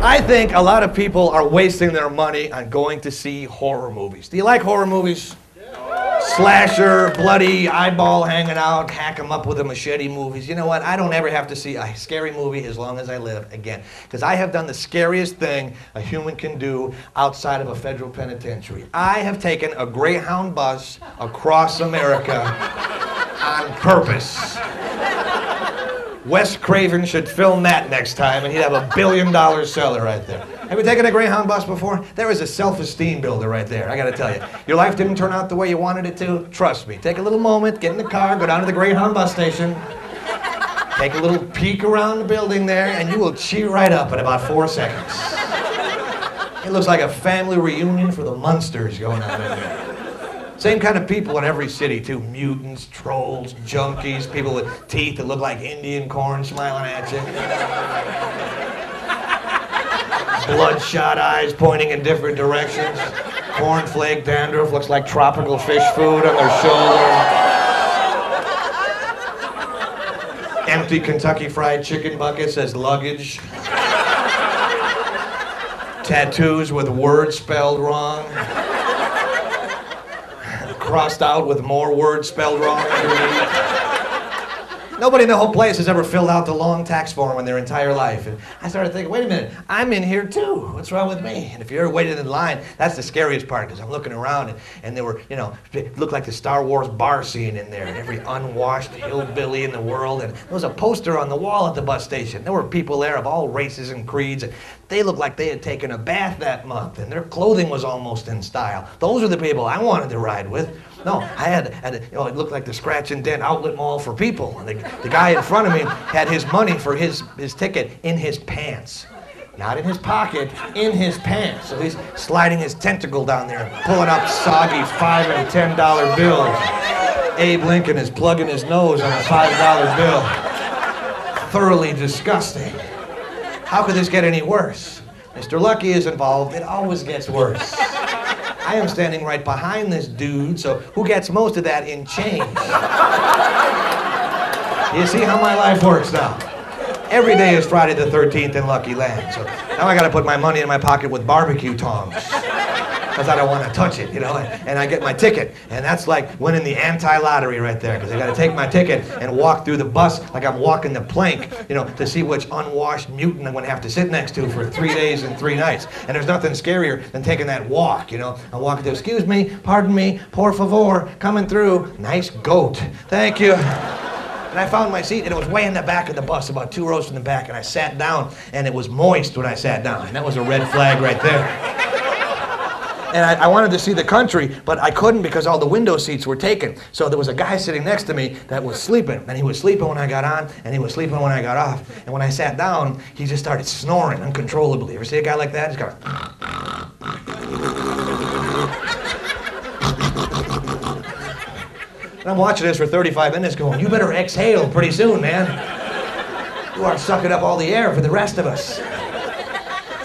I think a lot of people are wasting their money on going to see horror movies. Do you like horror movies? Slasher, bloody, eyeball hanging out, hack 'em up with a machete movies. You know what? I don't ever have to see a scary movie as long as I live again. Because I have done the scariest thing a human can do outside of a federal penitentiary. I have taken a Greyhound bus across America on purpose. Wes Craven should film that next time, and he'd have $1 billion seller right there. Have you taken a Greyhound bus before? There is a self-esteem builder right there, I gotta tell you. Your life didn't turn out the way you wanted it to? Trust me. Take a little moment, get in the car, go down to the Greyhound bus station, take a little peek around the building there, and you will cheer right up in about 4 seconds. It looks like a family reunion for the Munsters going on in there. Same kind of people in every city, too. Mutants, trolls, junkies, people with teeth that look like Indian corn smiling at you. Bloodshot eyes pointing in different directions. Cornflake dandruff looks like tropical fish food on their shoulder. Empty Kentucky Fried Chicken buckets as luggage. Tattoos with words spelled wrong. Crossed out with more words spelled wrong underneath. Nobody in the whole place has ever filled out the long tax form in their entire life. And I started thinking, wait a minute, I'm in here too. What's wrong with me? And if you ever waited in line, that's the scariest part, because I'm looking around and there were, you know, it looked like the Star Wars bar scene in there, and every unwashed hillbilly in the world. And there was a poster on the wall at the bus station. There were people there of all races and creeds. And they looked like they had taken a bath that month, and their clothing was almost in style. Those are the people I wanted to ride with. No, I had you know, it looked like the scratch and dent outlet mall for people. And the guy in front of me had his money for his ticket in his pants. Not in his pocket, in his pants. So he's sliding his tentacle down there and pulling up soggy $5 and $10 bills. Abe Lincoln is plugging his nose on a $5 bill. Thoroughly disgusting. How could this get any worse? Mr. Lucky is involved, it always gets worse. I am standing right behind this dude, so who gets most of that in change? You see how my life works now? Every day is Friday the 13th in Lucky Land, so now I gotta put my money in my pocket with barbecue tongs. Because I don't want to touch it, you know, and I get my ticket, and that's like winning the anti-lottery right there, because I got to take my ticket and walk through the bus like I'm walking the plank, you know, to see which unwashed mutant I'm going to have to sit next to for 3 days and 3 nights. And there's nothing scarier than taking that walk, you know. I'm walking through, excuse me, pardon me, por favor, coming through. Nice goat, thank you. And I found my seat, and it was way in the back of the bus, about 2 rows from the back, and I sat down, and it was moist when I sat down, and that was a red flag right there. And I wanted to see the country, but I couldn't because all the window seats were taken. So there was a guy sitting next to me that was sleeping, and he was sleeping when I got on, and he was sleeping when I got off. And when I sat down, he just started snoring uncontrollably. Ever see a guy like that? Just goes. And I'm watching this for 35 minutes going, you better exhale pretty soon, man. You are sucking up all the air for the rest of us.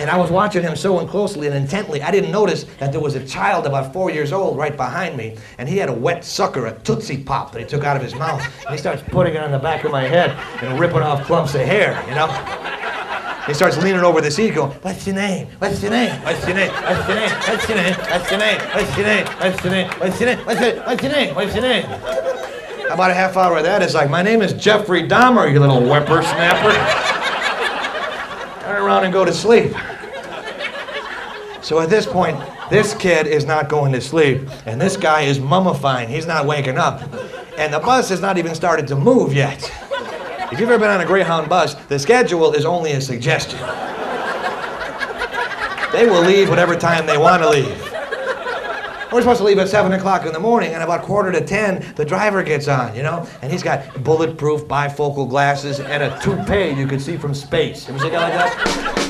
And I was watching him so closely and intently, I didn't notice that there was a child about 4 years old right behind me, and he had a wet sucker, a Tootsie Pop that he took out of his mouth, and he starts putting it on the back of my head and ripping off clumps of hair, you know? He starts leaning over the seat going, what's your name? What's your name? What's your name? What's your name? What's your name? What's your name? What's your name? What's your name? What's your name? What's your name? What's your name? About a half hour of that, it's like, my name is Jeffrey Dahmer, you little whippersnapper. Turn around and go to sleep. So at this point, this kid is not going to sleep, and this guy is mummifying. He's not waking up. And the bus has not even started to move yet. If you've ever been on a Greyhound bus, the schedule is only a suggestion. They will leave whatever time they want to leave. We're supposed to leave at 7 o'clock in the morning, and about 9:45, the driver gets on, you know? And he's got bulletproof bifocal glasses and a toupee you can see from space. Ever see a guy like that?